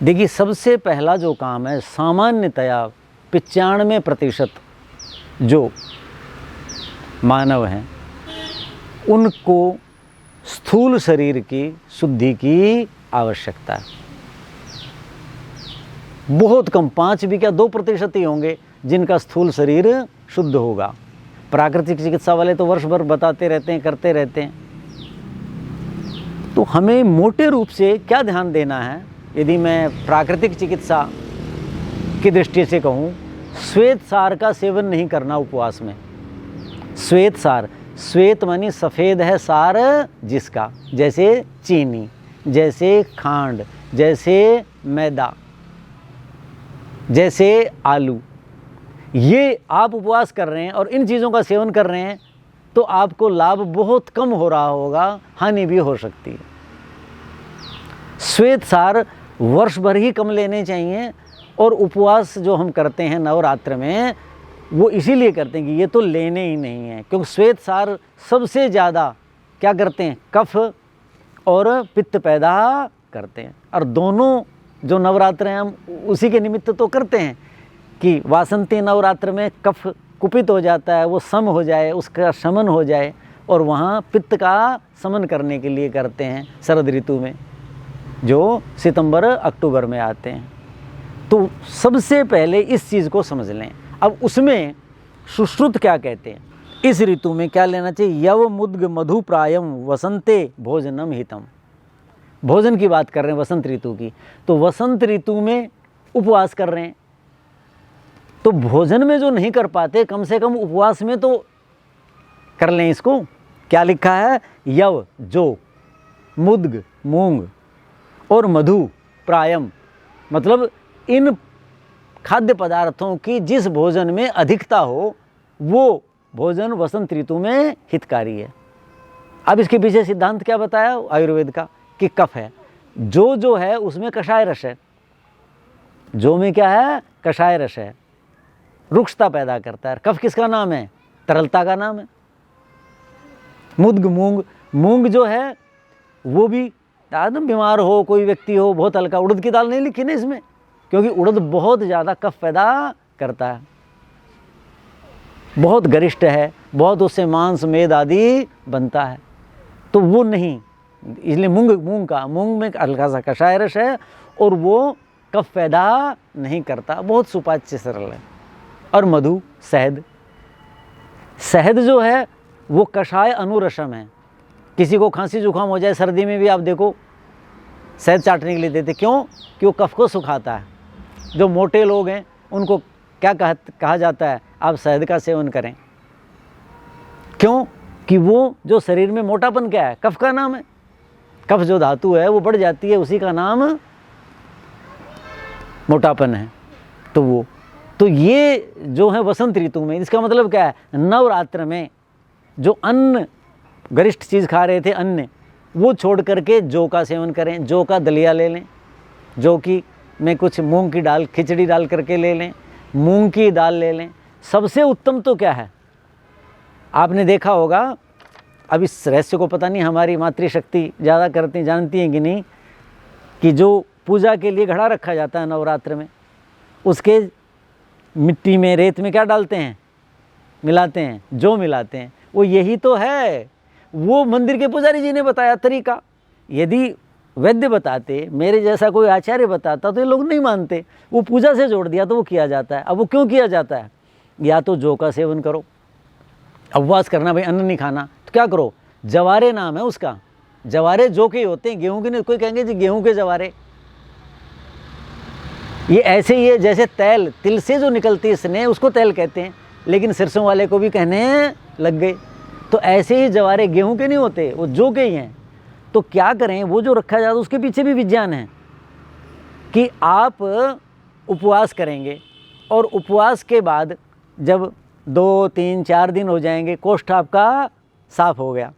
देखिए, सबसे पहला जो काम है, सामान्यतया 95% जो मानव हैं उनको स्थूल शरीर की शुद्धि की आवश्यकता है। बहुत कम, 5 भी क्या 2% ही होंगे जिनका स्थूल शरीर शुद्ध होगा। प्राकृतिक चिकित्सा वाले तो वर्ष भर बताते रहते हैं, करते रहते हैं। तो हमें मोटे रूप से क्या ध्यान देना है, यदि मैं प्राकृतिक चिकित्सा की दृष्टि से कहूँ, श्वेत सार का सेवन नहीं करना उपवास में। श्वेत सार, श्वेत मानी सफ़ेद है, सार जिसका, जैसे चीनी, जैसे खांड, जैसे मैदा, जैसे आलू, ये आप उपवास कर रहे हैं और इन चीज़ों का सेवन कर रहे हैं तो आपको लाभ बहुत कम हो रहा होगा, हानि भी हो सकती है। श्वेत सार वर्ष भर ही कम लेने चाहिए। और उपवास जो हम करते हैं नवरात्र में, वो इसीलिए करते हैं कि ये तो लेने ही नहीं है, क्योंकि श्वेत सार सबसे ज़्यादा क्या करते हैं, कफ और पित्त पैदा करते हैं। और दोनों जो नवरात्र हैं हम उसी के निमित्त तो करते हैं कि वासंती नवरात्र में कफ कुपित हो जाता है, वो सम हो जाए, उसका शमन हो जाए, और वहाँ पित्त का शमन करने के लिए करते हैं शरद ऋतु में, जो सितंबर अक्टूबर में आते हैं। तो सबसे पहले इस चीज़ को समझ लें। अब उसमें सुश्रुत क्या कहते हैं, इस ऋतु में क्या लेना चाहिए, यव मुद्ग मधु प्रायम वसंते भोजनम हितम। भोजन की बात कर रहे हैं वसंत ऋतु की, तो वसंत ऋतु में उपवास कर रहे हैं, तो भोजन में जो नहीं कर पाते, कम से कम उपवास में तो कर लें इसको। क्या लिखा है, यव जो, मुद्ग मूंग, और मधु प्रायम, मतलब इन खाद्य पदार्थों की जिस भोजन में अधिकता हो वो भोजन वसंत ऋतु में हितकारी है। अब इसके पीछे सिद्धांत क्या बताया आयुर्वेद का, कि कफ है, जो है उसमें कषाय रस है, जो में क्या है, कषाय रस है, रुक्षता पैदा करता है। कफ किसका नाम है, तरलता का नाम है। मुद्ग मूंग, मूंग जो है वो भी एकदम बीमार हो कोई व्यक्ति हो, बहुत हल्का, उड़द की दाल नहीं लिखी ना इसमें, क्योंकि उड़द बहुत ज़्यादा कफ पैदा करता है, बहुत गरिष्ठ है, बहुत उससे मांस मेद आदि बनता है, तो वो नहीं, इसलिए मूंग में हल्का सा कषाय रस है और वो कफ पैदा नहीं करता, बहुत सुपाच्य सरल है। और मधु, शहद जो है वो कषाय अनुरसम है। किसी को खांसी जुकाम हो जाए सर्दी में भी आप देखो शहद चाटने के लिए देते, क्यों, कि वो कफ को सुखाता है। जो मोटे लोग हैं उनको क्या कहा जाता है, आप शहद का सेवन करें, क्यों, कि वो जो शरीर में मोटापन क्या है, कफ का नाम है, कफ जो धातु है वो बढ़ जाती है, उसी का नाम मोटापन है। तो ये जो है वसंत ऋतु में, इसका मतलब क्या है, नवरात्र में जो अन्न गरिष्ठ चीज़ खा रहे थे, अन्न, वो छोड़ करके जौ का सेवन करें, जौ का दलिया ले लें, जौ की में कुछ मूंग की दाल, खिचड़ी डाल करके ले लें, मूंग की दाल ले लें। सबसे उत्तम तो क्या है, आपने देखा होगा, अब इस रहस्य को पता नहीं हमारी मातृशक्ति ज़्यादा जानती हैं कि नहीं, कि जो पूजा के लिए घड़ा रखा जाता है नवरात्र में, उसके मिट्टी में, रेत में क्या डालते हैं, मिलाते हैं, जौ मिलाते हैं। वो यही तो है, वो मंदिर के पुजारी जी ने बताया तरीका। यदि वैद्य बताते, मेरे जैसा कोई आचार्य बताता, तो ये लोग नहीं मानते। वो पूजा से जोड़ दिया तो वो किया जाता है। अब वो क्यों किया जाता है, या तो जौ का सेवन करो, उपवास करना, भाई अन्न नहीं खाना, तो क्या करो, जवारे नाम है उसका, जवारे जौ के होते हैं, गेहूं के नहीं। कोई कहेंगे जी गेहूं के जवारे, ये ऐसे ही है जैसे तेल, तिल से जो निकलती है स्नेह, उसको तेल कहते हैं, लेकिन सरसों वाले को भी कहने लग गए। तो ऐसे ही जवारे गेहूं के नहीं होते, वो जौ के ही हैं। तो क्या करें, वो जो रखा जाता है उसके पीछे भी विज्ञान है कि आप उपवास करेंगे और उपवास के बाद जब 2, 3, 4 दिन हो जाएंगे, कोष्ठ आपका साफ हो गया,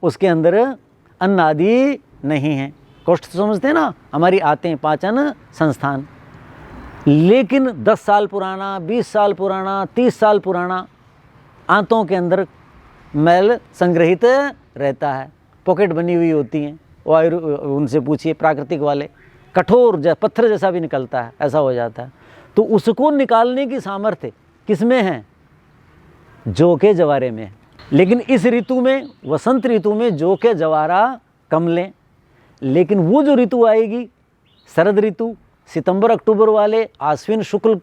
उसके अंदर अन्न आदि नहीं है। कोष्ठ तो समझते हैं ना, हमारी आते हैं पाचन संस्थान। लेकिन 10 साल पुराना, 20 साल पुराना, 30 साल पुराना आंतों के अंदर मैल संग्रहित रहता है, पॉकेट बनी हुई होती हैं। वो उनसे पूछिए प्राकृतिक वाले, कठोर पत्थर जैसा भी निकलता है, ऐसा हो जाता है। तो उसको निकालने की सामर्थ्य किसमें है? जौ के जवारे में। लेकिन इस ऋतु में, वसंत ऋतु में जौ के जवारा कम लें। लेकिन वो जो ऋतु आएगी शरद ऋतु, सितंबर अक्टूबर वाले आश्विन शुक्ल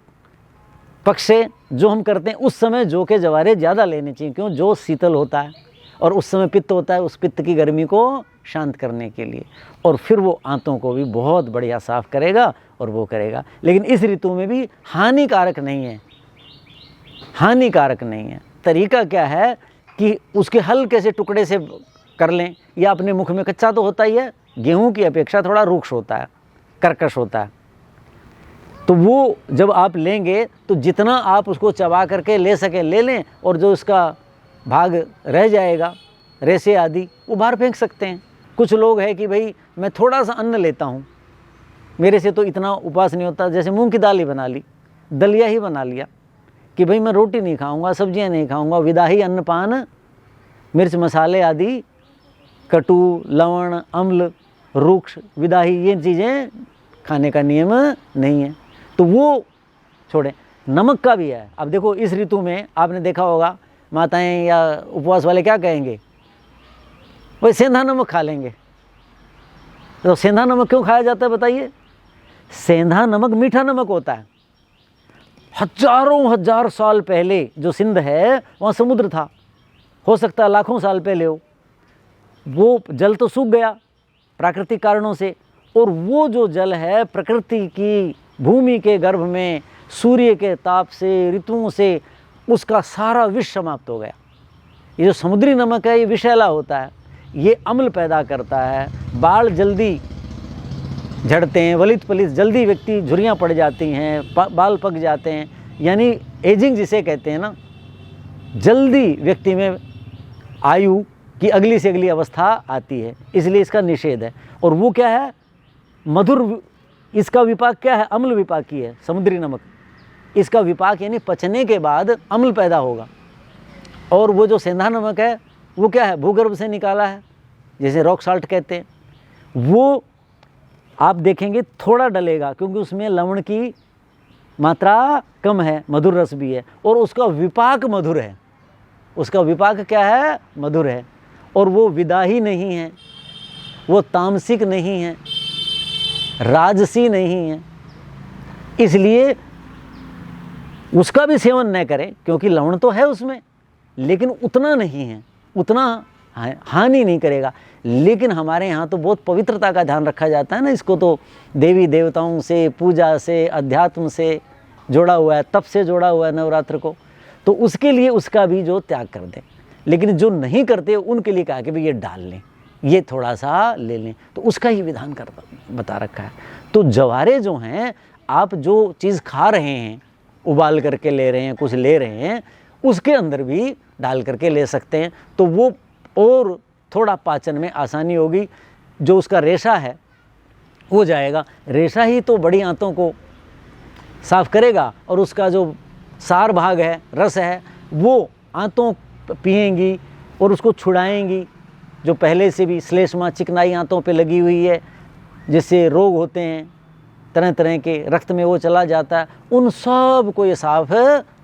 पक्ष से जो हम करते हैं, उस समय जौ के जवारे ज़्यादा लेने चाहिए। क्यों? जौ शीतल होता है और उस समय पित्त होता है, उस पित्त की गर्मी को शांत करने के लिए। और फिर वो आंतों को भी बहुत बढ़िया साफ करेगा और वो करेगा। लेकिन इस ऋतु में भी हानिकारक नहीं है, हानिकारक नहीं है। तरीका क्या है कि उसके हल्के से टुकड़े से कर लें, या अपने मुख में, कच्चा तो होता ही है, गेहूं की अपेक्षा थोड़ा रूक्ष होता है, कर्कश होता है। तो वो जब आप लेंगे तो जितना आप उसको चबा करके ले सकें ले लें, और जो उसका भाग रह जाएगा, रेशे आदि, वो बाहर फेंक सकते हैं। कुछ लोग हैं कि भाई मैं थोड़ा सा अन्न लेता हूँ, मेरे से तो इतना उपवास नहीं होता, जैसे मूंग की दाल ही बना ली, दलिया ही बना लिया कि भाई मैं रोटी नहीं खाऊंगा, सब्जियां नहीं खाऊंगा, विदाही अन्नपान, मिर्च मसाले आदि, कटु, लवण, अम्ल, रूक्ष, विदाही, ये चीज़ें खाने का नियम नहीं है, तो वो छोड़ें। नमक का भी है। अब देखो इस ऋतु में आपने देखा होगा माताएं या उपवास वाले क्या कहेंगे, वही सेंधा नमक खा लेंगे। तो सेंधा नमक क्यों खाया जाता है बताइए? सेंधा नमक मीठा नमक होता है। हजारों हजार साल पहले जो सिंध है वहाँ समुद्र था, हो सकता है लाखों साल पहले हो, वो जल तो सूख गया प्राकृतिक कारणों से, और वो जो जल है प्रकृति की भूमि के गर्भ में सूर्य के ताप से, ऋतुओं से, उसका सारा विष समाप्त हो गया। ये जो समुद्री नमक है ये विषैला होता है, ये अम्ल पैदा करता है, बाल जल्दी झड़ते हैं, वलित पलित जल्दी व्यक्ति झुर्रियाँ पड़ जाती हैं, बाल पक जाते हैं, यानी एजिंग जिसे कहते हैं ना, जल्दी व्यक्ति में आयु की अगली से अगली अवस्था आती है, इसलिए इसका निषेध है। और वो क्या है? मधुर, इसका विपाक क्या है? अम्ल विपाकी है समुद्री नमक। इसका विपाक यानी पचने के बाद अम्ल पैदा होगा। और वो जो सेंधा नमक है वो क्या है? भूगर्भ से निकाला है, जैसे रॉक साल्ट कहते हैं। वो आप देखेंगे थोड़ा डलेगा क्योंकि उसमें लवण की मात्रा कम है, मधुर रस भी है, और उसका विपाक मधुर है। उसका विपाक क्या है? मधुर है। और वो विदाही नहीं है, वो तामसिक नहीं है, राजसी नहीं है, इसलिए उसका भी सेवन न करें, क्योंकि लवण तो है उसमें लेकिन उतना नहीं है, उतना हानि नहीं करेगा। लेकिन हमारे यहाँ तो बहुत पवित्रता का ध्यान रखा जाता है ना, इसको तो देवी देवताओं से, पूजा से, अध्यात्म से जोड़ा हुआ है, तप से जोड़ा हुआ है नवरात्र को, तो उसके लिए उसका भी जो त्याग कर दें। लेकिन जो नहीं करते उनके लिए कहा कि भाई ये डाल लें, ये थोड़ा सा ले लें, तो उसका ही विधान करता बता रखा है। तो जवारे जो हैं, आप जो चीज़ खा रहे हैं, उबाल करके ले रहे हैं, कुछ ले रहे हैं, उसके अंदर भी डाल करके ले सकते हैं, तो वो और थोड़ा पाचन में आसानी होगी। जो उसका रेशा है वो जाएगा, रेशा ही तो बड़ी आंतों को साफ करेगा, और उसका जो सार भाग है, रस है, वो आंतों पिएंगी और उसको छुड़ाएंगी। जो पहले से भी श्लेष्मा, चिकनाई आंतों पे लगी हुई है, जिससे रोग होते हैं तरह तरह के, रक्त में वो चला जाता है, उन सब को ये साफ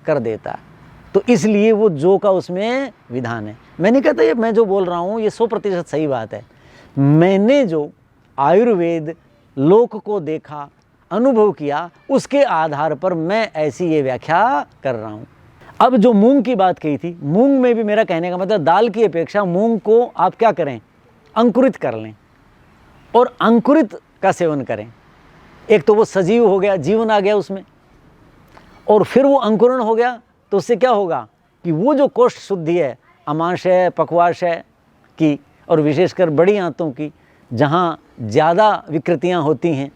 कर देता है। तो इसलिए वो जो का उसमें विधान है। मैं नहीं कहता ये मैं जो बोल रहा हूँ ये 100% सही बात है। मैंने जो आयुर्वेद लोक को देखा, अनुभव किया, उसके आधार पर मैं ऐसी ये व्याख्या कर रहा हूँ। अब जो मूंग की बात कही थी, मूंग में भी मेरा कहने का मतलब दाल की अपेक्षा मूंग को आप क्या करें? अंकुरित कर लें, और अंकुरित का सेवन करें। एक तो वो सजीव हो गया, जीवन आ गया उसमें, और फिर वो अंकुरण हो गया, तो उससे क्या होगा कि वो जो कोष्ठ शुद्धि है, अमाशय, पक्वाशय की, और विशेषकर बड़ी आंतों की, जहाँ ज़्यादा विकृतियाँ होती हैं,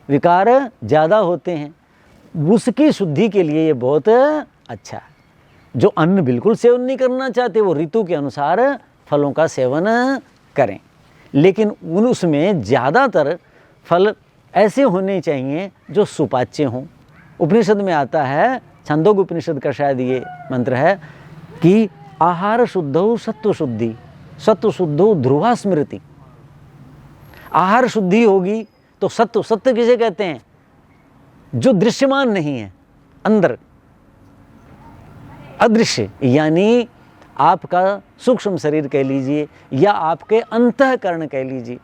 विकार ज़्यादा होते हैं, उसकी शुद्धि के लिए ये बहुत अच्छा है। जो अन्न बिल्कुल सेवन नहीं करना चाहते वो ऋतु के अनुसार फलों का सेवन करें, लेकिन उसमें ज़्यादातर फल ऐसे होने चाहिए जो सुपाच्य हों। उपनिषद में आता है, छंदोग उपनिषद का शायद ये मंत्र है कि आहार शुद्धौ सत्व शुद्धि, सत्व शुद्धौ ध्रुवा स्मृति। आहार शुद्धि होगी तो सत्य, सत्य किसे कहते हैं? जो दृश्यमान नहीं है, अंदर अदृश्य, यानी आपका सूक्ष्म शरीर कह लीजिए या आपके अंतःकरण कह लीजिए,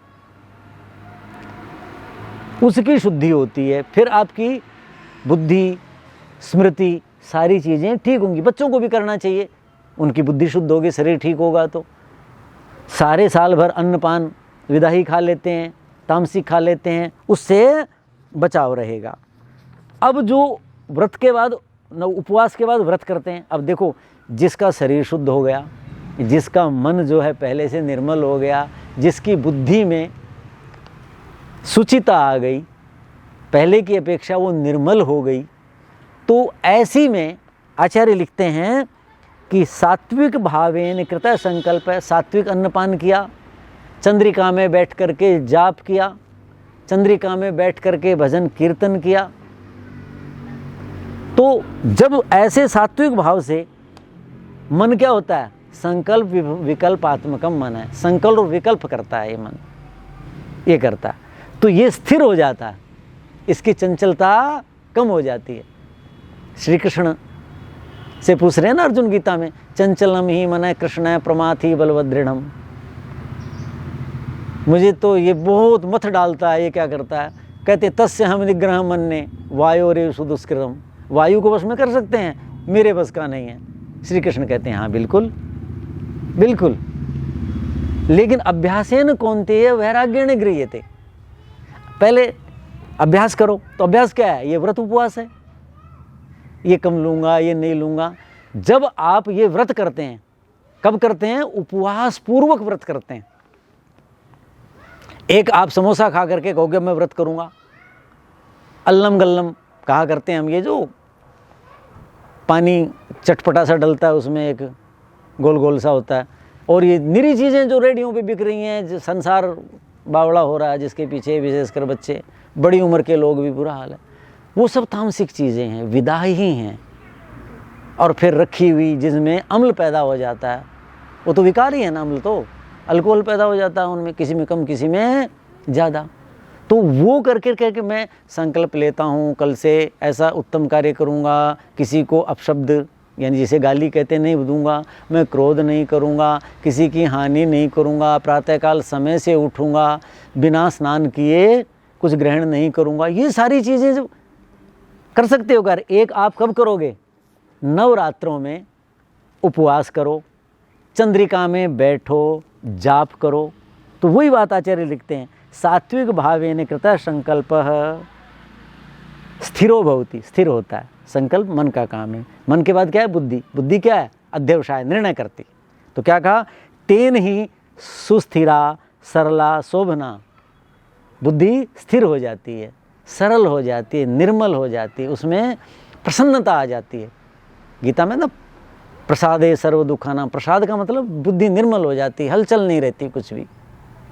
उसकी शुद्धि होती है। फिर आपकी बुद्धि, स्मृति, सारी चीज़ें ठीक होंगी। बच्चों को भी करना चाहिए, उनकी बुद्धि शुद्ध होगी, शरीर ठीक होगा तो। सारे साल भर अन्नपान विदाही खा लेते हैं, तामसिक खा लेते हैं, उससे बचाव रहेगा। अब जो व्रत के बाद, उपवास के बाद व्रत करते हैं, अब देखो जिसका शरीर शुद्ध हो गया, जिसका मन जो है पहले से निर्मल हो गया, जिसकी बुद्धि में शुचिता आ गई, पहले की अपेक्षा वो निर्मल हो गई, तो ऐसी में आचार्य लिखते हैं कि सात्विक भावेन कृत संकल्प है। सात्विक अन्नपान किया, चंद्रिका में बैठ करके जाप किया, चंद्रिका में बैठ करके भजन कीर्तन किया, तो जब ऐसे सात्विक भाव से मन क्या होता है? संकल्प विकल्पात्मकम मन है, संकल्प और विकल्प करता है ये मन, ये करता है, तो ये स्थिर हो जाता है, इसकी चंचलता कम हो जाती है। श्री कृष्ण से पूछ रहे हैं ना अर्जुन गीता में, चंचलम ही मन कृष्ण प्रमाथि बलवदृढ़म। मुझे तो ये बहुत मथ डालता है, ये क्या करता है? कहते तस्य हम निग्रह मन्ने वायु रे सुदुष्कृतम। वायु को वश में कर सकते हैं, मेरे बस का नहीं है। श्री कृष्ण कहते हैं हाँ बिल्कुल बिल्कुल, लेकिन अभ्यासेन कौन्तेय वैराग्येण गृह्यते। पहले अभ्यास करो, तो अभ्यास क्या है? ये व्रत उपवास है, ये कम लूँगा, ये नहीं लूँगा। जब आप ये व्रत करते हैं, कब करते हैं? उपवास पूर्वक व्रत करते हैं। एक आप समोसा खा करके कहोगे मैं व्रत करूँगा, अल्लम गल्लम कहा करते हैं हम, ये जो पानी चटपटा सा डलता है, उसमें एक गोल गोल सा होता है, और ये निरी चीज़ें जो रेडियो पे बिक रही हैं, जो संसार बावड़ा हो रहा है जिसके पीछे, विशेषकर बच्चे, बड़ी उम्र के लोग भी बुरा हाल है, वो सब तामसिक चीज़ें हैं, विदाही हैं। और फिर रखी हुई जिसमें अम्ल पैदा हो जाता है, वो तो विकार ही है ना, अम्ल तो अल्कोहल पैदा हो जाता है उनमें, किसी में कम किसी में ज़्यादा। तो वो करके मैं संकल्प लेता हूँ कल से ऐसा उत्तम कार्य करूँगा, किसी को अपशब्द यानी जिसे गाली कहते नहीं दूंगा, मैं क्रोध नहीं करूँगा, किसी की हानि नहीं करूँगा, प्रातःकाल समय से उठूँगा, बिना स्नान किए कुछ ग्रहण नहीं करूँगा। ये सारी चीज़ें जो कर सकते हो कर, एक आप कब करोगे? नवरात्रों में उपवास करो, चंद्रिका में बैठो, जाप करो। तो वही बात आचार्य लिखते हैं, सात्विक भावेन कृत संकल्प स्थिरो भवति, स्थिर होता है। संकल्प मन का काम है। मन के बाद क्या है? बुद्धि। बुद्धि क्या है? अध्यवसाय, निर्णय करती। तो क्या कहा? तेन ही सुस्थिरा सरला शोभना। बुद्धि स्थिर हो जाती है, सरल हो जाती है, निर्मल हो जाती है, उसमें प्रसन्नता आ जाती है। गीता में ना प्रसादे सर्व दुखाना, प्रसाद का मतलब बुद्धि निर्मल हो जाती है, हलचल नहीं रहती कुछ भी।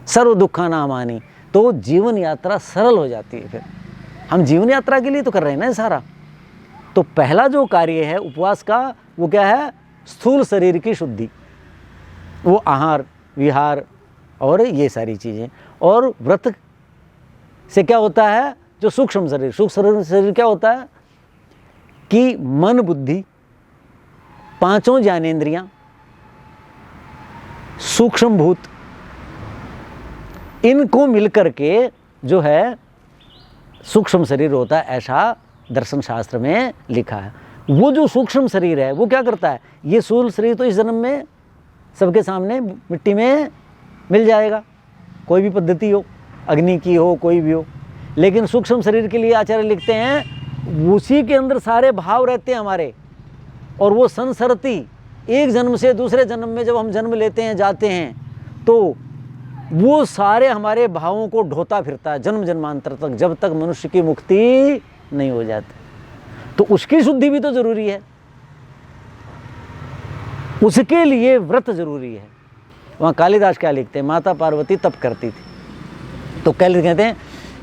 सर्व दुखाना मानी, तो जीवन यात्रा सरल हो जाती है। फिर हम जीवन यात्रा के लिए तो कर रहे हैं ना सारा। तो पहला जो कार्य है उपवास का, वो क्या है? स्थूल शरीर की शुद्धि, वो आहार विहार और ये सारी चीज़ें। और व्रत से क्या होता है? जो सूक्ष्म शरीर, सूक्ष्म शरीर क्या होता है कि मन बुद्धि, पांचों ज्ञानेंद्रियां, सूक्ष्म भूत, इनको मिलकर के जो है सूक्ष्म शरीर होता है, ऐसा दर्शन शास्त्र में लिखा है। वो जो सूक्ष्म शरीर है वो क्या करता है? ये स्थूल शरीर तो इस जन्म में सबके सामने मिट्टी में मिल जाएगा, कोई भी पद्धति हो, अग्नि की हो, कोई भी हो। लेकिन सूक्ष्म शरीर के लिए आचार्य लिखते हैं उसी के अंदर सारे भाव रहते हैं हमारे, और वो संसरती एक जन्म से दूसरे जन्म में जब हम जन्म लेते हैं जाते हैं, तो वो सारे हमारे भावों को ढोता फिरता है जन्म जन्मांतर तक, जब तक मनुष्य की मुक्ति नहीं हो जाती। तो उसकी शुद्धि भी तो जरूरी है, उसके लिए व्रत जरूरी है। वहाँ कालिदास क्या लिखते हैं? माता पार्वती तप करती थी, तो क्या कहते हैं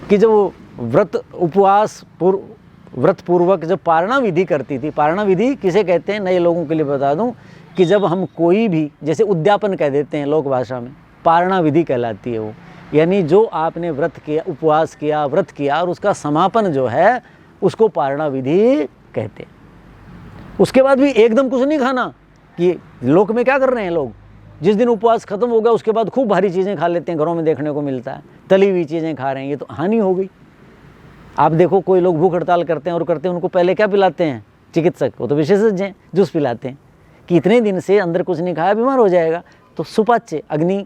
कि जब व्रत उपवास व्रत पूर्वक जब पारणा विधि करती थी, पारणा विधि किसे कहते हैं? नए लोगों के लिए बता दूं कि जब हम कोई भी, जैसे उद्यापन कह देते हैं लोक भाषा में, पारणा विधि कहलाती है वो। यानी जो आपने व्रत किया, उपवास किया, व्रत किया और उसका समापन जो है उसको पारणा विधि कहते हैं। उसके बाद भी एकदम कुछ नहीं खाना, कि लोक में क्या कर रहे हैं लोग, जिस दिन उपवास खत्म हो गया उसके बाद खूब भारी चीज़ें खा लेते हैं, घरों में देखने को मिलता है, तली हुई चीज़ें खा रहे हैं, ये तो हानि हो गई। आप देखो कोई लोग भूख हड़ताल करते हैं और करते हैं, उनको पहले क्या पिलाते हैं चिकित्सक, वो तो विशेषज्ञ हैं, जूस पिलाते हैं कि इतने दिन से अंदर कुछ नहीं खाया, बीमार हो जाएगा। तो सुपाच्य अग्नि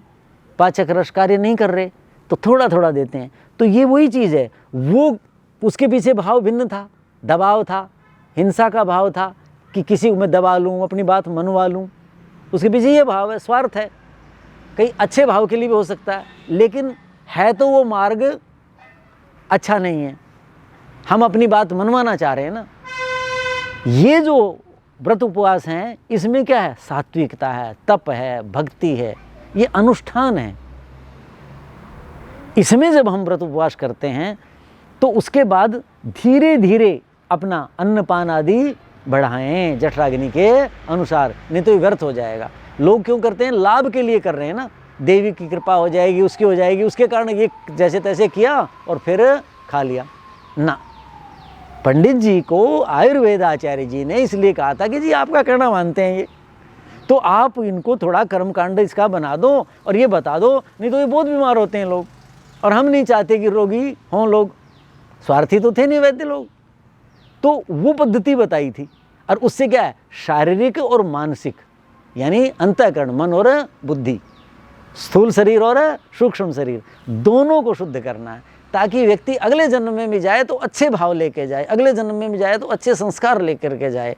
पाचक रस कार्य नहीं कर रहे तो थोड़ा थोड़ा देते हैं। तो ये वही चीज़ है, वो उसके पीछे भाव भिन्न था, दबाव था, हिंसा का भाव था कि किसी को मैं दबा लूँ, अपनी बात मनवा लूँ, उसके पीछे ये भाव है, स्वार्थ है। कई अच्छे भाव के लिए भी हो सकता है, लेकिन है तो वो मार्ग अच्छा नहीं है, हम अपनी बात मनवाना चाह रहे हैं ना। ये जो व्रत उपवास हैं इसमें क्या है, सात्विकता है, तप है, भक्ति है, ये अनुष्ठान है। इसमें जब हम व्रत उपवास करते हैं तो उसके बाद धीरे धीरे अपना अन्नपान आदि बढ़ाएं जठराग्नि के अनुसार, नहीं तो ये व्यर्थ हो जाएगा। लोग क्यों करते हैं, लाभ के लिए कर रहे हैं ना, देवी की कृपा हो जाएगी, उसकी हो जाएगी, उसके कारण ये जैसे तैसे किया और फिर खा लिया ना। पंडित जी को आयुर्वेद आचार्य जी ने इसलिए कहा था कि जी आपका कहना मानते हैं ये, तो आप इनको थोड़ा कर्मकांड इसका बना दो और ये बता दो, नहीं तो ये बहुत बीमार होते हैं लोग, और हम नहीं चाहते कि रोगी हों लोग, स्वार्थी तो थे नहीं वैद्य लोग। तो वो पद्धति बताई थी, और उससे क्या है, शारीरिक और मानसिक यानी अंतःकरण, मन और बुद्धि, स्थूल शरीर और सूक्ष्म शरीर दोनों को शुद्ध करना है, ताकि व्यक्ति अगले जन्म में भी जाए तो अच्छे भाव लेके जाए, अगले जन्म में भी जाए तो अच्छे संस्कार लेकर के जाए।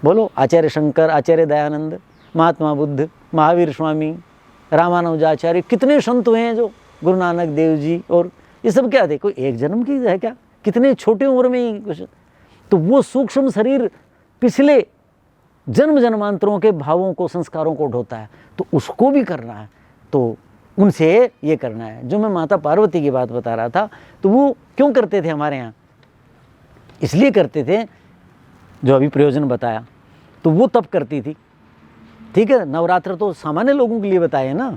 बोलो आचार्य शंकर, आचार्य दयानंद, महात्मा बुद्ध, महावीर स्वामी, रामानुजाचार्य, कितने संत हुए हैं जो, गुरु नानक देव जी, और ये सब क्या थे, कोई एक जन्म की है क्या, कितने छोटी उम्र में ही कुछ। तो वो सूक्ष्म शरीर पिछले जन्म जन्मांतरों के भावों को, संस्कारों को ढोता है, तो उसको भी करना है, तो उनसे ये करना है। जो मैं माता पार्वती की बात बता रहा था, तो वो क्यों करते थे हमारे यहाँ, इसलिए करते थे जो अभी प्रयोजन बताया, तो वो तब करती थी। ठीक है, नवरात्र तो सामान्य लोगों के लिए बताए ना,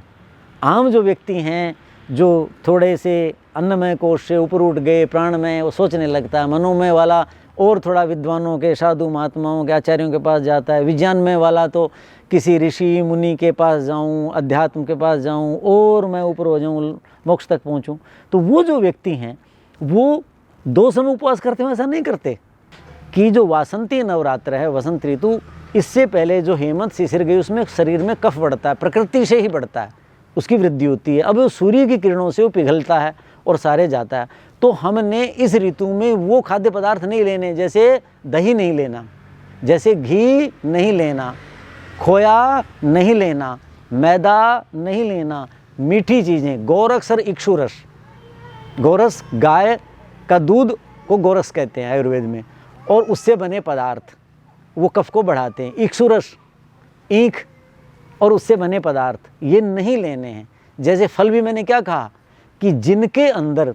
आम जो व्यक्ति हैं जो थोड़े से अन्नमय कोश से ऊपर उठ गए, प्राणमय, वो सोचने लगता है, मनोमय वाला और थोड़ा विद्वानों के, साधु महात्माओं के, आचार्यों के पास जाता है, विज्ञानमय वाला तो किसी ऋषि मुनि के पास जाऊं, अध्यात्म के पास जाऊं और मैं ऊपर हो जाऊं, मोक्ष तक पहुंचूं। तो वो जो व्यक्ति हैं वो 2 समय उपवास करते हैं, ऐसा नहीं करते। कि जो वासंती नवरात्र है, वसंत ऋतु, इससे पहले जो हेमंत शिशिर गई उसमें शरीर में कफ बढ़ता है, प्रकृति से ही बढ़ता है, उसकी वृद्धि होती है। अब वो सूर्य की किरणों से वो पिघलता है और सारे जाता है। तो हमने इस ऋतु में वो खाद्य पदार्थ नहीं लेने, जैसे दही नहीं लेना, जैसे घी नहीं लेना, खोया नहीं लेना, मैदा नहीं लेना, मीठी चीज़ें, गोरस और इक्षुरस, गोरस गाय का दूध को गोरस कहते हैं आयुर्वेद में, और उससे बने पदार्थ वो कफ को बढ़ाते हैं, इक्षुरस ईख और उससे बने पदार्थ ये नहीं लेने हैं। जैसे फल भी मैंने क्या कहा कि जिनके अंदर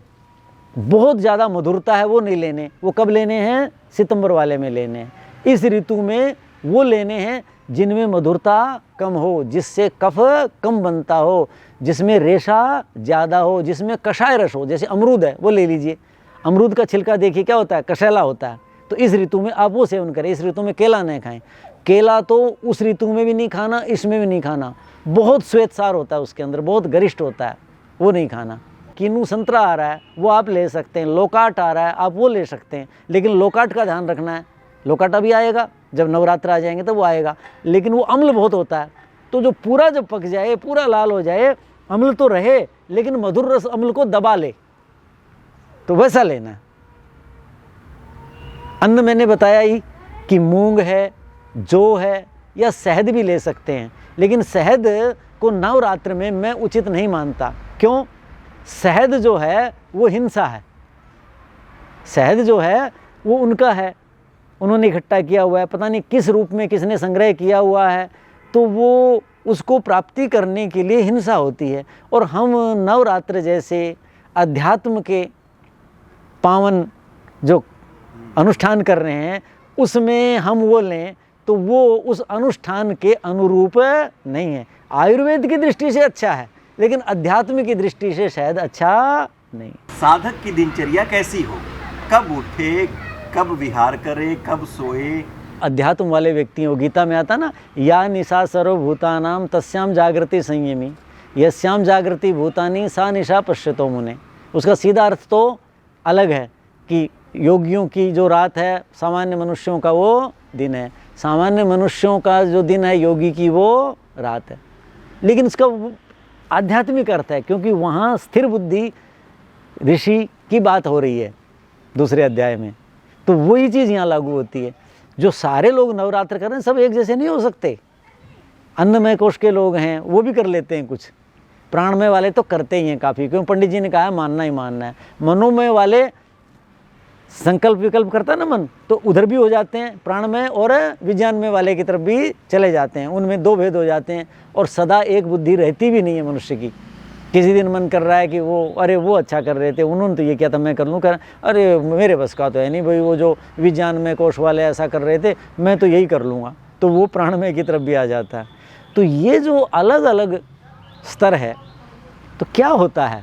बहुत ज़्यादा मधुरता है वो नहीं लेने, वो कब लेने हैं, सितंबर वाले में लेने हैं। इस ऋतु में वो लेने हैं जिनमें मधुरता कम हो, जिससे कफ कम बनता हो, जिसमें रेशा ज़्यादा हो, जिसमें कषाय रस हो। जैसे अमरूद है वो ले लीजिए, अमरूद का छिलका देखिए क्या होता है, कषैला होता है, तो इस ऋतु में आप वो सेवन करें। इस ऋतु में केला नहीं खाएं, केला तो उस ऋतु में भी नहीं खाना, इसमें भी नहीं खाना, बहुत श्वेतसार होता है उसके अंदर, बहुत गरिष्ठ होता है, वो नहीं खाना। किन्नू संतरा आ रहा है वो आप ले सकते हैं, लोकाट आ रहा है आप वो ले सकते हैं, लेकिन लोकाट का ध्यान रखना है, लोकाट अभी आएगा, जब नवरात्र आ जाएंगे तब वो आएगा, लेकिन वो अम्ल बहुत होता है। तो जो पूरा जब पक जाए, पूरा लाल हो जाए, अम्ल तो रहे लेकिन मधुर रस अम्ल को दबा ले, तो वैसा लेना है। अन्न मैंने बताया ही कि मूंग है, जौ है, या शहद भी ले सकते हैं, लेकिन शहद को नवरात्र में मैं उचित नहीं मानता। क्यों? शहद जो है वो हिंसा है, शहद जो है वो उनका है, उन्होंने इकट्ठा किया हुआ है, पता नहीं किस रूप में किसने संग्रह किया हुआ है, तो वो उसको प्राप्ति करने के लिए हिंसा होती है। और हम नवरात्र जैसे अध्यात्म के पावन जो अनुष्ठान कर रहे हैं उसमें हम वो लें तो वो उस अनुष्ठान के अनुरूप नहीं है। आयुर्वेद की दृष्टि से अच्छा है, लेकिन अध्यात्म की दृष्टि से शायद अच्छा नहीं। साधक की दिनचर्या कैसी हो? कब उठे, कब विहार करे, कब सोए? अध्यात्म वाले व्यक्ति हो, गीता में आता ना, या निशा सर्वभूतानाम तस्याम जागृति संयमी यस्याम जागृति भूतानी सा निशा पश्यतो मुने। उसका सीधा अर्थ तो अलग है कि योगियों की जो रात है सामान्य मनुष्यों का वो दिन है, सामान्य मनुष्यों का जो दिन है योगी की वो रात है। लेकिन इसका आध्यात्मिक अर्थ है, क्योंकि वहाँ स्थिर बुद्धि ऋषि की बात हो रही है दूसरे अध्याय में, तो वही चीज़ यहाँ लागू होती है। जो सारे लोग नवरात्र कर रहे हैं सब एक जैसे नहीं हो सकते। अन्नमय कोश के लोग हैं वो भी कर लेते हैं कुछ, प्राणमय वाले तो करते ही हैं काफ़ी, क्योंकि पंडित जी ने कहा है मानना ही मानना है। मनोमय वाले संकल्प विकल्प करता है ना मन, तो उधर भी हो जाते हैं, प्राणमय और विज्ञानमय वाले की तरफ भी चले जाते हैं। उनमें दो भेद हो जाते हैं और सदा एक बुद्धि रहती भी नहीं है मनुष्य की। किसी दिन मन कर रहा है कि वो अरे वो अच्छा कर रहे थे, उन्होंने तो ये किया था मैं कर लूँ, कर अरे मेरे बस का तो है नहीं भाई, वो जो विज्ञान में कोश वाले ऐसा कर रहे थे मैं तो यही कर लूँगा, तो वो प्राणमय की तरफ भी आ जाता है। तो ये जो अलग अलग स्तर है, तो क्या होता है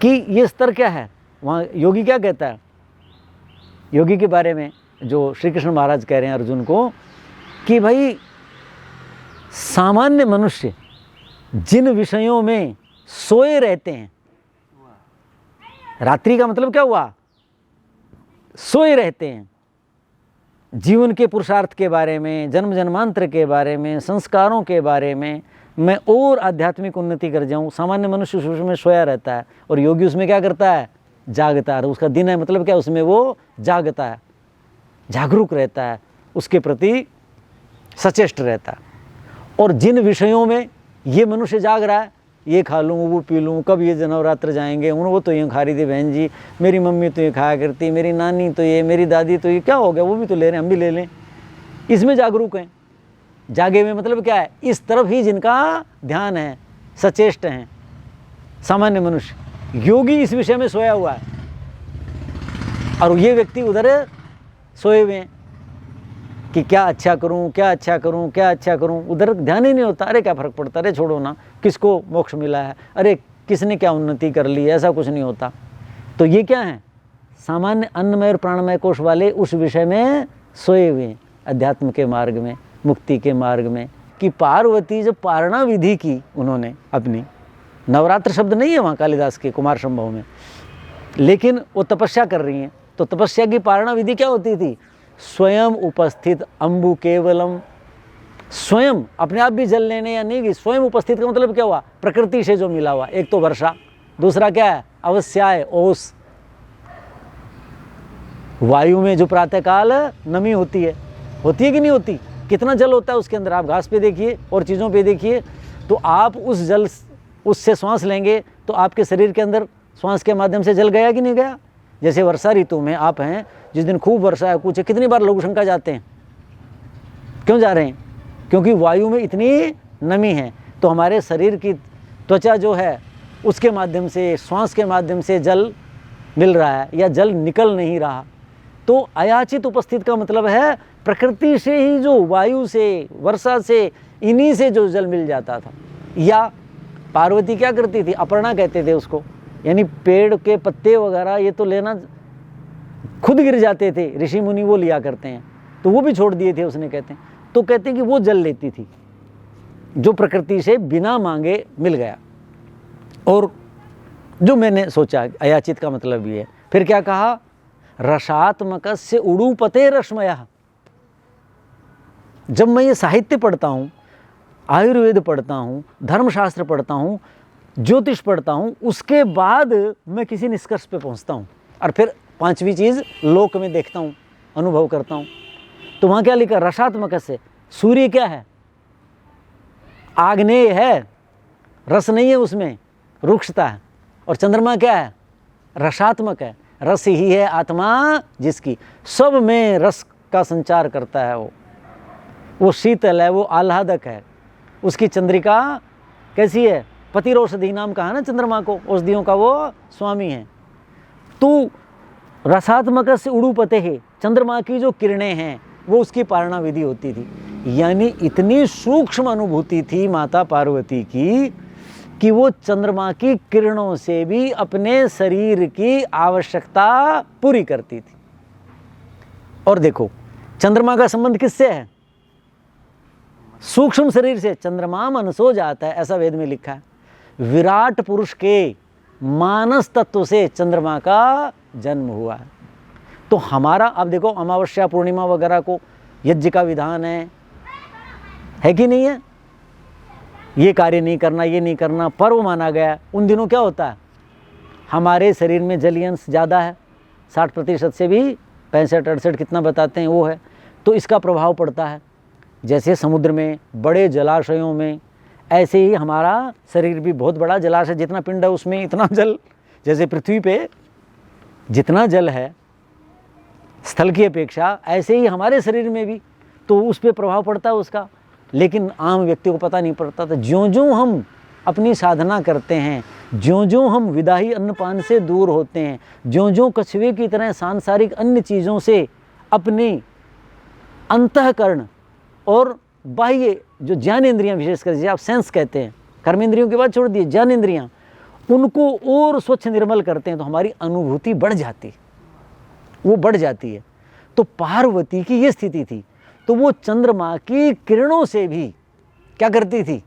कि ये स्तर क्या है, वहाँ योगी क्या कहता है योगी के बारे में, जो श्री कृष्ण महाराज कह रहे हैं अर्जुन को कि भाई सामान्य मनुष्य जिन विषयों में सोए रहते हैं, रात्रि का मतलब क्या हुआ, सोए रहते हैं, जीवन के पुरुषार्थ के बारे में, जन्म जन्मांतर के बारे में, संस्कारों के बारे में मैं और आध्यात्मिक उन्नति कर जाऊं। सामान्य मनुष्य उस में सोया रहता है और योगी उसमें क्या करता है, जागता है। उसका दिन है मतलब क्या, उसमें वो जागता है, जागरूक रहता है, उसके प्रति सचेष्ट रहता है। और जिन विषयों में ये मनुष्य जाग रहा है, ये खा लूँ वो पी लूँ, कब ये नवरात्र जाएंगे, वो तो ये खा रही थी बहन जी, मेरी मम्मी तो ये खाया करती, मेरी नानी तो ये, मेरी दादी तो ये, क्या हो गया वो भी तो ले रहे हैं हम भी ले लें, इसमें जागरूक हैं। जागे हुए मतलब क्या है, इस तरफ ही जिनका ध्यान है, सचेष्ट हैं सामान्य मनुष्य। योगी इस विषय में सोया हुआ है और ये व्यक्ति उधर सोए हुए हैं कि क्या अच्छा करूं, क्या अच्छा करूं, क्या अच्छा करूं, उधर ध्यान ही नहीं होता। अरे क्या फ़र्क पड़ता, अरे छोड़ो ना, किसको मोक्ष मिला है, अरे किसने क्या उन्नति कर ली, ऐसा कुछ नहीं होता। तो ये क्या है, सामान्य अन्नमय और प्राणमय कोश वाले उस विषय में सोए हुए हैं, अध्यात्म के मार्ग में, मुक्ति के मार्ग में। कि पार्वती जब पारणा विधि की उन्होंने अपनी, नवरात्र शब्द नहीं है वहाँ कालिदास के कुमार संभव में, लेकिन वो तपस्या कर रही हैं, तो तपस्या की पारणा विधि क्या होती थी, स्वयं उपस्थित अम्बु केवलम, स्वयं अपने आप भी जल लेने या नहीं भी, स्वयं उपस्थित का मतलब क्या हुआ, प्रकृति से जो मिला हुआ। एक तो वर्षा, दूसरा क्या है, अवस्याय ओस, वायु में जो प्रातःकाल नमी होती है कि नहीं होती, कितना जल होता है उसके अंदर। आप घास पे देखिए और चीज़ों पे देखिए, तो आप उस जल उससे श्वास लेंगे तो आपके शरीर के अंदर श्वास के माध्यम से जल गया कि नहीं गया। जैसे वर्षा ऋतु में आप हैं, जिस दिन खूब वर्षा है कुछ, कितनी बार लघु शंका जाते हैं, क्यों जा रहे हैं, क्योंकि वायु में इतनी नमी है। तो हमारे शरीर की त्वचा जो है उसके माध्यम से, श्वास के माध्यम से जल मिल रहा है या जल निकल नहीं रहा। तो अयाचित उपस्थित का मतलब है प्रकृति से ही, जो वायु से, वर्षा से, इन्हीं से जो जल मिल जाता था। या पार्वती क्या करती थी, अपर्णा कहते थे उसको, यानी पेड़ के पत्ते वगैरह ये तो लेना खुद गिर जाते थे, ऋषि मुनि वो लिया करते हैं, तो वो भी छोड़ दिए थे उसने, कहते हैं। तो कहते हैं कि वो जल लेती थी जो प्रकृति से बिना मांगे मिल गया। और जो मैंने सोचा अयाचित का मतलब ये है। फिर क्या कहा, रसात्मकस्य उडुपते रश्मयः। जब मैं ये साहित्य पढ़ता हूँ, आयुर्वेद पढ़ता हूँ, धर्मशास्त्र पढ़ता हूँ, ज्योतिष पढ़ता हूँ, उसके बाद मैं किसी निष्कर्ष पे पहुँचता हूँ और फिर पांचवी चीज़ लोक में देखता हूँ, अनुभव करता हूँ। तो वहाँ क्या लिखा, रसात्मक से, सूर्य क्या है, आग्नेय है, रस नहीं है उसमें, रुक्षता है। और चंद्रमा क्या है, रसात्मक है, रस ही है आत्मा जिसकी, सब में रस का संचार करता है। वो शीतल है, वो आह्लादक है। उसकी चंद्रिका कैसी है, पतिरौषधि नाम कहा ना चंद्रमा को, औषधियों का वो स्वामी है। तो रसात्मक से उड़ूपते है, चंद्रमा की जो किरणें हैं वो उसकी पारणा विधि होती थी। यानी इतनी सूक्ष्म अनुभूति थी माता पार्वती की कि वो चंद्रमा की किरणों से भी अपने शरीर की आवश्यकता पूरी करती थी। और देखो चंद्रमा का संबंध किससे है? सूक्ष्म शरीर से। चंद्रमा मनसो जाता है, ऐसा वेद में लिखा है। विराट पुरुष के मानस तत्व से चंद्रमा का जन्म हुआ है। तो हमारा अब देखो अमावस्या पूर्णिमा वगैरह को यज्ञ का विधान है कि नहीं है? ये कार्य नहीं करना, ये नहीं करना, पर्व माना गया। उन दिनों क्या होता है? हमारे शरीर में जलीय अंश ज़्यादा है, 60% से भी 65-68 कितना बताते हैं वो है। तो इसका प्रभाव पड़ता है। जैसे समुद्र में, बड़े जलाशयों में, ऐसे ही हमारा शरीर भी बहुत बड़ा जलाशय, जितना पिंड है उसमें इतना जल। जैसे पृथ्वी पे जितना जल है स्थल की अपेक्षा, ऐसे ही हमारे शरीर में भी तो उस पर प्रभाव पड़ता है उसका। लेकिन आम व्यक्ति को पता नहीं पड़ता। तो ज्यों ज्यों हम अपनी साधना करते हैं, ज्यों ज्यों हम विदाही अन्नपान से दूर होते हैं, ज्यों ज्यों कछुए की तरह सांसारिक अन्य चीज़ों से अपने अंतःकरण और बाह्य जो ज्ञानेंद्रियां, विशेषकर जिसे आप सेंस कहते हैं, कर्मेंद्रियों के बाद छोड़ दिए, ज्ञानेंद्रियां, उनको और स्वच्छ निर्मल करते हैं तो हमारी अनुभूति बढ़ जाती है, वो बढ़ जाती है। तो पार्वती की ये स्थिति थी। तो वो चंद्रमा की किरणों से भी क्या करती थी?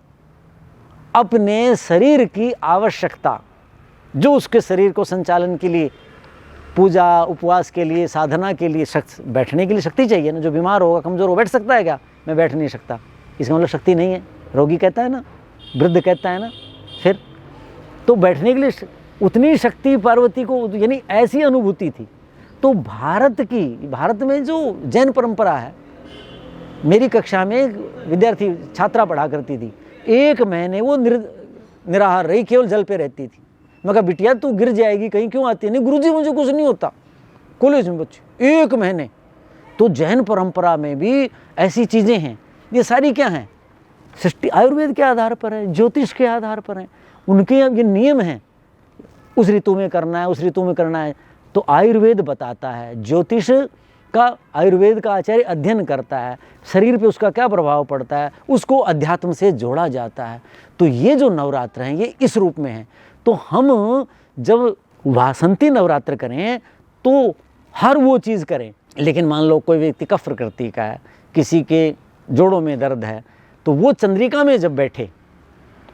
अपने शरीर की आवश्यकता, जो उसके शरीर को संचालन के लिए, पूजा उपवास के लिए, साधना के लिए, बैठने के लिए शक्ति चाहिए ना। जो बीमार होगा, कमज़ोर हो, बैठ सकता है क्या? मैं बैठ नहीं सकता, इसका मतलब शक्ति नहीं है। रोगी कहता है ना, वृद्ध कहता है ना। फिर तो बैठने के लिए उतनी शक्ति पार्वती को, यानी ऐसी अनुभूति थी। तो भारत में जो जैन परंपरा है, मेरी कक्षा में एक विद्यार्थी छात्रा पढ़ा करती थी। 1 महीने वो निराहार रही, केवल जल पे रहती थी। मैं कहा बिटिया तू गिर जाएगी कहीं, क्यों आती है? नहीं गुरुजी मुझे कुछ नहीं होता। कॉलेज में बच्चे 1 महीने। तो जैन परंपरा में भी ऐसी चीज़ें हैं। ये सारी क्या हैं? सृष्टि आयुर्वेद के आधार पर है, ज्योतिष के आधार पर है। उनके ये नियम हैं, उस ऋतु में करना है, उस ऋतु में करना है। तो आयुर्वेद बताता है, ज्योतिष का आयुर्वेद का आचार्य अध्ययन करता है, शरीर पे उसका क्या प्रभाव पड़ता है, उसको अध्यात्म से जोड़ा जाता है। तो ये जो नवरात्र हैं ये इस रूप में हैं। तो हम जब वासंती नवरात्र करें तो हर वो चीज़ करें। लेकिन मान लो कोई व्यक्ति कफ प्रकृति का है, किसी के जोड़ों में दर्द है, तो वो चंद्रिका में जब बैठे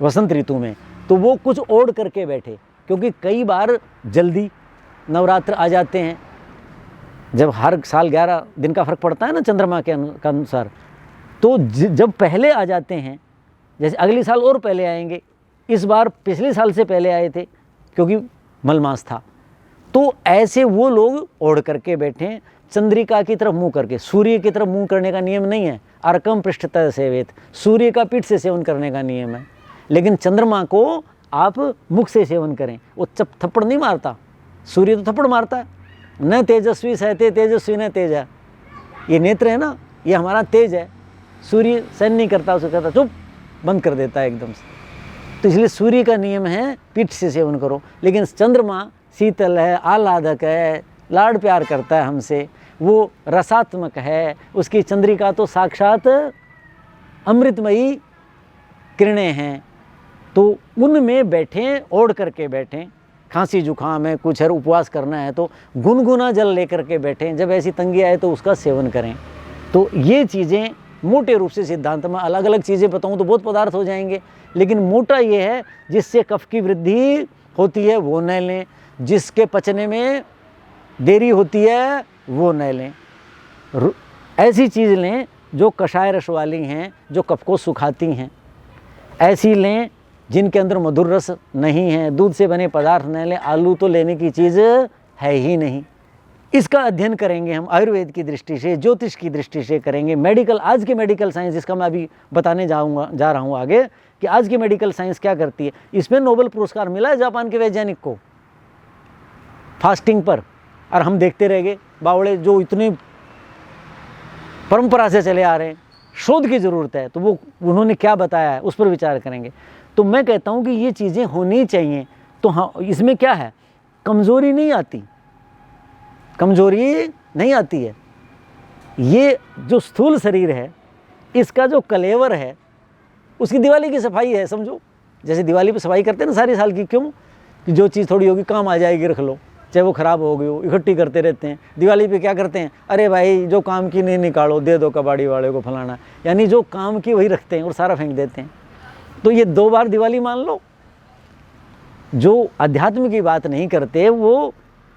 वसंत ऋतु में, तो वो कुछ ओढ़ करके बैठे। क्योंकि कई बार जल्दी नवरात्र आ जाते हैं, जब हर साल 11 दिन का फर्क पड़ता है ना चंद्रमा के अनुसार। तो जब पहले आ जाते हैं, जैसे अगले साल और पहले आएंगे, इस बार पिछले साल से पहले आए थे क्योंकि मलमास था। तो ऐसे वो लोग ओढ़ करके बैठे, चंद्रिका की तरफ मुंह करके। सूर्य की तरफ मुंह करने का नियम नहीं है, अर्कम पृष्ठतः सेवेत, सूर्य का पीठ से सेवन करने का नियम है। लेकिन चंद्रमा को आप मुख से सेवन करें। वो थप्पड़ नहीं मारता, सूर्य तो थप्पड़ मारता है। न तेजस्वी सहते तेजस्वी न तेज है, ये नेत्र है ना, ये हमारा तेज है। सूर्य सहन नहीं करता, उसे कहता चुप, बंद कर देता है एकदम से। तो इसलिए सूर्य का नियम है पीठ से सेवन करो। लेकिन चंद्रमा शीतल है, आह्लादक है, लाड प्यार करता है हमसे, वो रसात्मक है। उसकी चंद्रिका तो साक्षात अमृतमयी किरणें हैं। तो उनमें बैठें, ओढ़ करके बैठें। खांसी जुकाम है, कुछ है, उपवास करना है तो गुनगुना जल लेकर के बैठें। जब ऐसी तंगी आए तो उसका सेवन करें। तो ये चीज़ें मोटे रूप से सिद्धांत में, अलग अलग चीज़ें बताऊं तो बहुत पदार्थ हो जाएंगे, लेकिन मोटा ये है जिससे कफ की वृद्धि होती है वो न लें, जिसके पचने में देरी होती है वो न लें। ऐसी चीज़ लें जो कषाय रस वाली हैं, जो कफ को सुखाती हैं, ऐसी लें जिनके अंदर मधुर रस नहीं है। दूध से बने पदार्थ न लें, आलू तो लेने की चीज़ है ही नहीं। इसका अध्ययन करेंगे हम आयुर्वेद की दृष्टि से, ज्योतिष की दृष्टि से करेंगे। मेडिकल, आज के मेडिकल साइंस, जिसका मैं अभी बताने जा रहा हूँ आगे, कि आज की मेडिकल साइंस क्या करती है। इसमें नोबेल पुरस्कार मिला है जापान के वैज्ञानिक को फास्टिंग पर। और हम देखते रह गए बावड़े, जो इतनी परंपरा से चले आ रहे हैं। शोध की ज़रूरत है, तो वो उन्होंने क्या बताया है उस पर विचार करेंगे। तो मैं कहता हूँ कि ये चीज़ें होनी चाहिए। तो हाँ, इसमें क्या है, कमज़ोरी नहीं आती, कमज़ोरी नहीं आती है। ये जो स्थूल शरीर है, इसका जो कलेवर है, उसकी दिवाली की सफाई है, समझो। जैसे दिवाली पे सफाई करते हैं ना सारी साल की, क्यों? कि जो चीज़ थोड़ी होगी काम आ जाएगी, रख लो, चाहे वो ख़राब हो गई हो, इकट्ठी करते रहते हैं। दिवाली पे क्या करते हैं, अरे भाई जो काम की नहीं निकालो, दे दो कबाड़ी वाले को, फलाना, यानी जो काम की वही रखते हैं और सारा फेंक देते हैं। तो ये 2 बार दिवाली मान लो। जो अध्यात्म की बात नहीं करते वो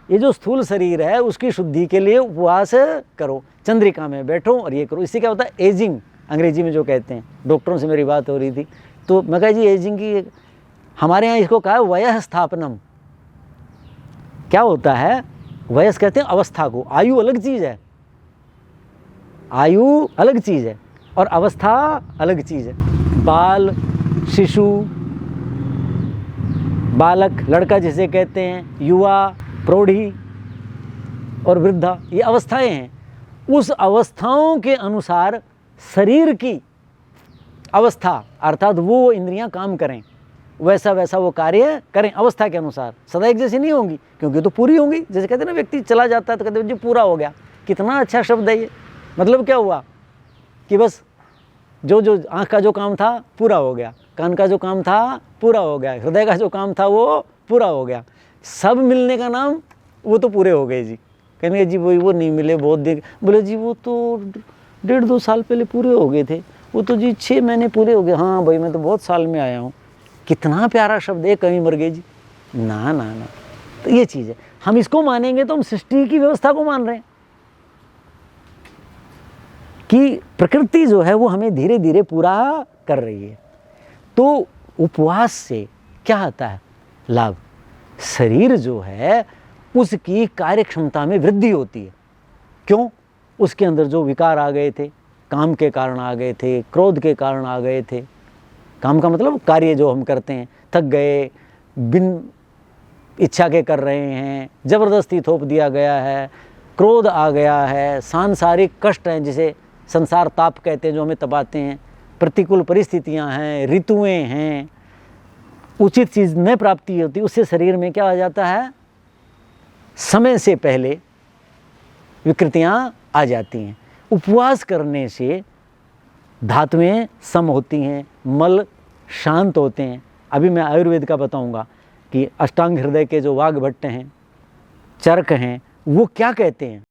ये जो स्थूल शरीर है उसकी शुद्धि के लिए उपवास करो, चंद्रिका में बैठो और ये करो। इससे क्या होता है, एजिंग अंग्रेजी में जो कहते हैं। डॉक्टरों से मेरी बात हो रही थी तो मैं कहा जी एजिंग की, हमारे यहाँ इसको कहा है वयः स्थापनम। क्या होता है, वयस कहते हैं अवस्था को, आयु अलग चीज़ है, आयु अलग चीज़ है और अवस्था अलग चीज़ है। बाल, शिशु, बालक, लड़का जिसे कहते हैं, युवा, प्रौढ़ी और वृद्धा, ये अवस्थाएं हैं। उस अवस्थाओं के अनुसार शरीर की अवस्था अर्थात वो इंद्रियां काम करें, वैसा वैसा वो कार्य करें अवस्था के अनुसार। सदा एक जैसी नहीं होंगी क्योंकि तो पूरी होंगी। जैसे कहते हैं ना, व्यक्ति चला जाता है तो कहते हैं जी पूरा हो गया। कितना अच्छा शब्द है ये। मतलब क्या हुआ कि बस जो जो आँख का जो काम था पूरा हो गया, कान का जो काम था पूरा हो गया, हृदय का जो काम था वो पूरा हो गया। सब मिलने का नाम वो तो पूरे हो गए जी। कहेंगे जी वो नहीं मिले बहुत देर, बोले जी वो तो 1.5-2 साल पहले पूरे हो गए थे, वो तो जी 6 महीने पूरे हो गए। हाँ भाई मैं तो बहुत साल में आया हूँ। कितना प्यारा शब्द है, कहीं मर गए जी, ना ना ना। तो ये चीज़ है, हम इसको मानेंगे तो हम सृष्टि की व्यवस्था को मान रहे हैं कि प्रकृति जो है वो हमें धीरे धीरे पूरा कर रही है। तो उपवास से क्या आता है लाभ, शरीर जो है उसकी कार्य क्षमता में वृद्धि होती है। क्यों? उसके अंदर जो विकार आ गए थे, काम के कारण आ गए थे, क्रोध के कारण आ गए थे, काम का मतलब कार्य जो हम करते हैं, थक गए, बिन इच्छा के कर रहे हैं, जबरदस्ती थोप दिया गया है, क्रोध आ गया है, सांसारिक कष्ट हैं जिसे संसार ताप कहते हैं जो हमें तपाते हैं, प्रतिकूल परिस्थितियां हैं, ऋतुएं हैं, उचित चीज़ न प्राप्ति होती, उससे शरीर में क्या आ जाता है, समय से पहले विकृतियां आ जाती हैं। उपवास करने से धातुएं सम होती हैं, मल शांत होते हैं। अभी मैं आयुर्वेद का बताऊंगा कि अष्टांग हृदय के जो वाग्भट्ट हैं, चरक हैं, वो क्या कहते हैं।